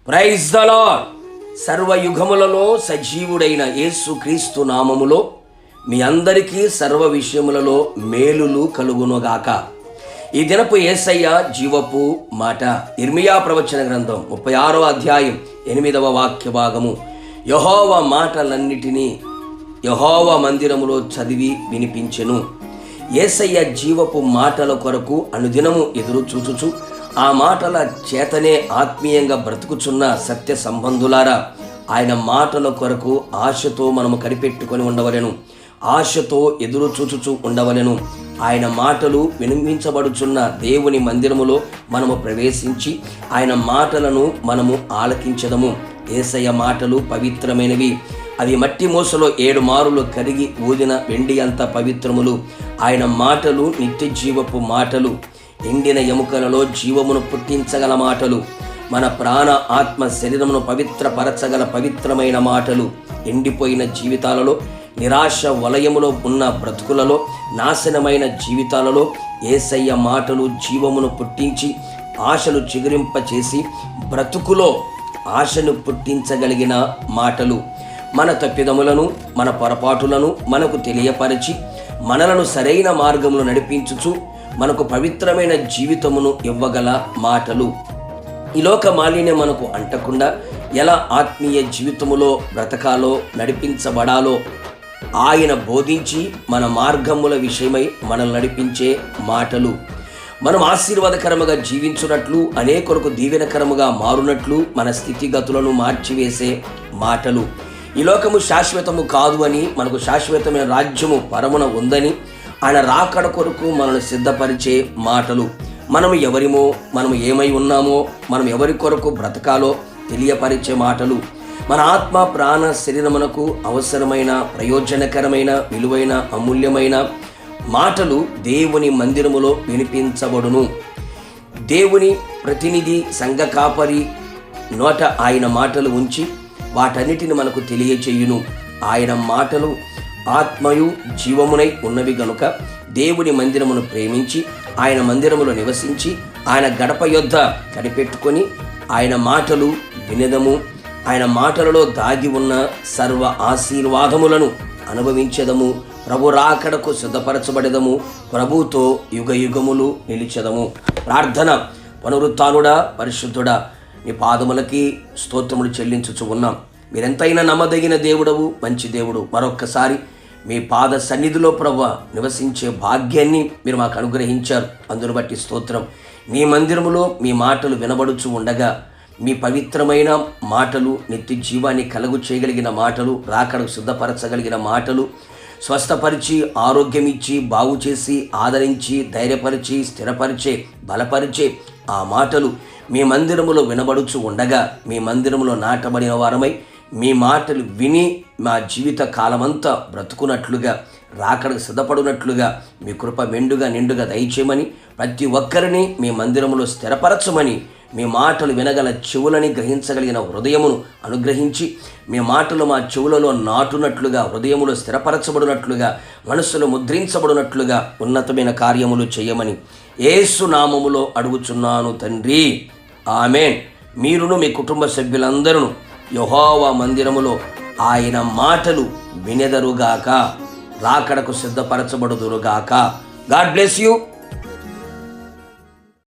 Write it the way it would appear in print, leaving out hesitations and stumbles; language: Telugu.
Praise the lord. సర్వయుగములలో సజీవుడైన యేసుక్రీస్తు నామములో మీ అందరికీ సర్వ విషయములలో మేలులు కలుగునుగాక. ఈ దినపు యేసయ్య జీవపు మాట ఇర్మియా ప్రవచన గ్రంథం 36వ అధ్యాయం 8వ వాక్య భాగము. యెహోవా మాటలన్నిటినీ యెహోవా మందిరములో చదివి వినిపించెను. యేసయ్య జీవపు మాటల కొరకు అనుదినము ఎదురు చూచుచు ఆ మాటల చేతనే ఆత్మీయంగా బ్రతుకుచున్న సత్య సంబంధులారా, ఆయన మాటల కొరకు ఆశతో మనము కనిపెట్టుకొని ఉండవలెను, ఆశతో ఎదురు చూచుచు ఉండవలెను. ఆయన మాటలు వినిపించబడుచున్న దేవుని మందిరములో మనము ప్రవేశించి ఆయన మాటలను మనము ఆలకించదము. యేసయ్య మాటలు పవిత్రమైనవి. అవి మట్టి మూసలో 7 మారులు కరిగి ఊదిన వెండి అంత పవిత్రములు. ఆయన మాటలు నిత్య జీవపు మాటలు, ఎండిన ఎముకలలో జీవమును పుట్టించగల మాటలు, మన ప్రాణ ఆత్మ శరీరమును పవిత్రపరచగల పవిత్రమైన మాటలు. ఎండిపోయిన జీవితాలలో, నిరాశ వలయములో ఉన్న బ్రతుకులలో, నాశనమైన జీవితాలలో యేసయ్య మాటలు జీవమును పుట్టించి ఆశలు చిగురింపచేసి బ్రతుకులో ఆశను పుట్టించగలిగిన మాటలు. మన తప్పిదములను, మన పొరపాటులను మనకు తెలియపరిచి మనలను సరైన మార్గములో నడిపించుచు మనకు పవిత్రమైన జీవితమును ఇవ్వగల మాటలు. ఈ లోక మాలిన్యం మనకు అంటకుండా ఎలా ఆత్మీయ జీవితములో బ్రతకాలో, నడిపించబడాలో ఆయన బోధించి మన మార్గముల విషయమై మనల్ని నడిపించే మాటలు. మనం ఆశీర్వాదకరముగా జీవించున్నట్లు, అనేకులకు దీవెనకరముగా మారునట్లు మన స్థితిగతులను మార్చివేసే మాటలు. ఈ లోకము శాశ్వతము కాదు అని, మనకు శాశ్వతమైన రాజ్యము పరమున ఉందని, ఆయన రాకడ కొరకు మనల్ని సిద్ధపరిచే మాటలు. మనము ఎవరిమో, మనము ఏమై ఉన్నామో, మనం ఎవరి కొరకు బ్రతకాలో తెలియపరిచే మాటలు. మన ఆత్మ ప్రాణ శరీరమునకు అవసరమైన, ప్రయోజనకరమైన, విలువైన, అమూల్యమైన మాటలు దేవుని మందిరములో వినిపించబడును. దేవుని ప్రతినిధి, సంఘ కాపరి నోట ఆయన మాటలు ఉంచి వాటన్నిటిని మనకు తెలియచేయును. ఆయన మాటలు ఆత్మయు జీవమునై ఉన్నవి గనుక దేవుని మందిరమును ప్రేమించి ఆయన మందిరములో నివసించి ఆయన గడప యొద్ద కనిపెట్టుకొని ఆయన మాటలు వినదము. ఆయన మాటలలో దాగి ఉన్న సర్వ ఆశీర్వాదములను అనుభవించదము. ప్రభు రాకడకు సిద్ధపరచబడదము. ప్రభుతో యుగ యుగములు నిలిచెదము. ప్రార్థన. పునరుత్థానుడా, పరిశుద్ధుడా, నీ పాదములకి స్తోత్రములు చెల్లించుచు ఉన్నాం. మీరెంతైనా నమ్మదగిన దేవుడవు, మంచి దేవుడు. మరొక్కసారి మీ పాద సన్నిధిలో ప్రభువా నివసించే భాగ్యాన్ని మీరు మాకు అనుగ్రహించారు. అందును బట్టి స్తోత్రం. మీ మందిరములో మీ మాటలు వినబడుచు ఉండగా మీ పవిత్రమైన మాటలు, నిత్య జీవాన్ని కలుగు చేయగలిగిన మాటలు, రాకడకు సిద్ధపరచగలిగిన మాటలు, స్వస్థపరిచి ఆరోగ్యమిచ్చి బాగు చేసి ఆదరించి ధైర్యపరిచి స్థిరపరిచే బలపరిచే ఆ మాటలు మీ మందిరములో వినబడుచు ఉండగా మీ మందిరములో నాటబడిన వారమై మీ మాటలు విని మా జీవిత కాలమంతా బ్రతుకున్నట్లుగా, రాకడకు సిద్ధపడినట్లుగా మీ కృప మెండుగా నిండుగా దయచేయమని, ప్రతి ఒక్కరిని మీ మందిరములో స్థిరపరచమని, మీ మాటలు వినగల చెవులని గ్రహించగలిగిన హృదయమును అనుగ్రహించి మీ మాటలు మా చెవులలో నాటునట్లుగా, హృదయములో స్థిరపరచబడినట్లుగా, మనస్సులో ముద్రించబడినట్లుగా ఉన్నతమైన కార్యములు చేయమని యేసు నామములో అడుగుచున్నాను తండ్రి. ఆమేన్. మీరును మీ కుటుంబ సభ్యులందరూ యెహోవా మందిరములో ఆయన మాటలు వినెదరుగాక, రాకడకు సిద్ధపరచబడుదురుగాక. God bless you.